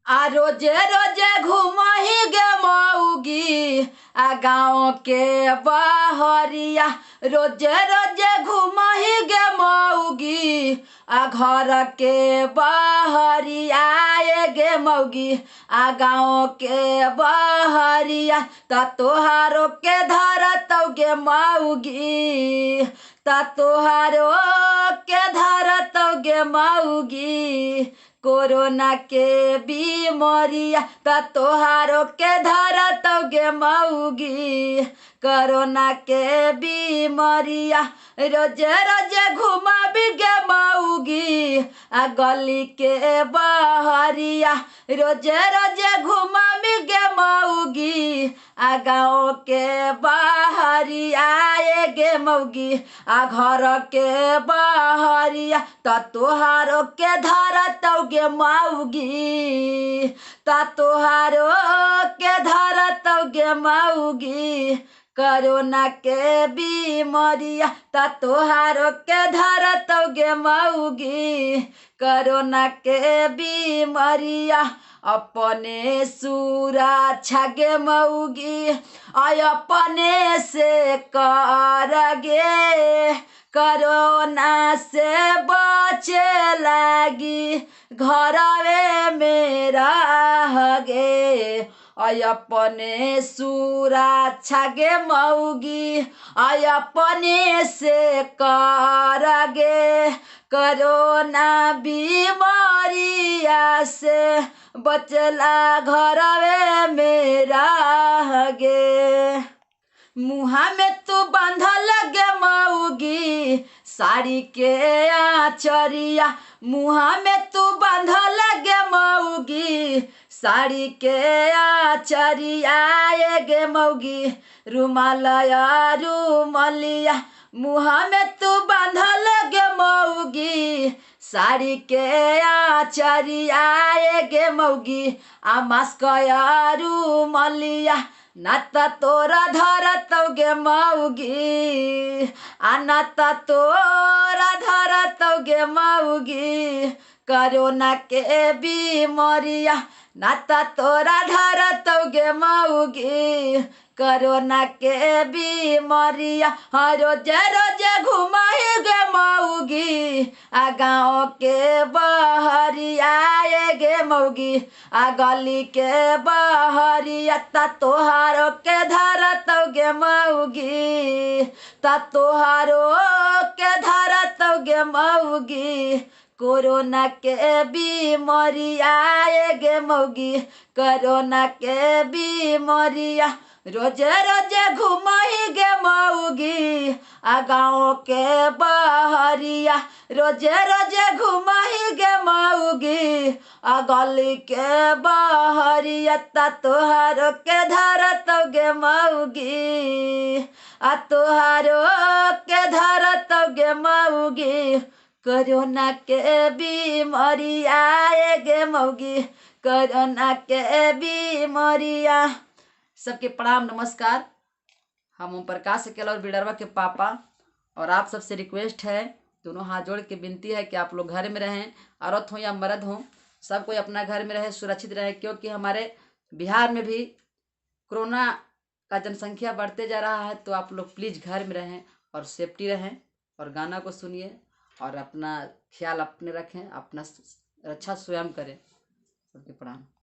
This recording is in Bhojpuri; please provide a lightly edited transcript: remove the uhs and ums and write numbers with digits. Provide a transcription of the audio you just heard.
आ रोजे रोजे घुमही गे मौगी आ गाँव के बहरिया। रोजे रोजे घुमही गे मौगी आ घर के बहरिया। ए गे मौगी आ गाँव के बहरिया त तोहारो के धरतौ गे मौगी। त तोहारो के धरतौ गे मौगी। कोरोना के बीमारिया त तोहारो के धरतौ गे मौगी। कोरोना के बीमारिया रोजे रोजे घुमाबी गे मौगी आ गली के बहरिया। रोजे रोजे घुमाबी गे मौगी आ गाँव के बहरिया। ए गे मौगी आ घर के बहरिया त तोहारो के धरतौ गे मौगी। त तोहारो के धरतौ गे मौगी। कोरोना के बीमारिया त तोहारो के धरतौ गे मौगी। कोरोना के बीमारिया अपने सुरक्षा गे मौगी आय अपने से कर गे। कोरोना से बचे लागी घरवे में रह गे। आय अपने सुरक्षा गे मौगी आय अपने से कर गे। कोरोना बीमारिया से बचला घरवे में रह गे। मुँहा में तू बांधल गे मौगी साड़ी के आचरिया। मुँहा में तू बांधल गे मौगी साड़ी के आचरिया। ए गे मौगी रुमाल रुमलिया। मुँहा में तू बांधल गे मौगी साड़ी के आचरिया। ए गे मौगी आ मास्क रुमलिया ना त तोरा धरतौ गे मौगी। आ ना त तोरा धरतौ गे मौगी। कोरोना के बीमारिया ना त तोरा धरतौ गे मौगी। कोरोना के बीमारिया हाँ रोजे रोजे घुमाही गे मौगी आ गाँव के बहरिया। ए गे मौगी आ गली के बहरिया त तोहारो के धरतौ गे मौगी। त तोहारो के धरतौ गे मौगी। कोरोना के बीमारिया ए गे मौगी। कोरोना के बीमारिया रोजे रोजे घुमही गे मौगी आ गाँव के बहरिया। रोजे रोजे घुमही गे मौगी आ गली के बहरिया त तोहारो के धरतौ गे मौगी। आ तोहारो के धरतौ गे मौगी। कोरोना के बीमारिया ए गे मौगी। कोरोना के बीमारिया। सबके प्रणाम नमस्कार। हम ओम प्रकाश अकेला और बिडरवा के पापा और आप सबसे रिक्वेस्ट है दोनों हाथ जोड़ के विनती है कि आप लोग घर में रहें। औरत हो या मर्द हो सब कोई अपना घर में रहे सुरक्षित रहे। क्योंकि हमारे बिहार में भी कोरोना का जनसंख्या बढ़ते जा रहा है। तो आप लोग प्लीज़ घर में रहें और सेफ्टी रहें और गाना को सुनिए और अपना ख्याल अपने रखें। अपना रक्षा स्वयं करें। सबके प्रणाम।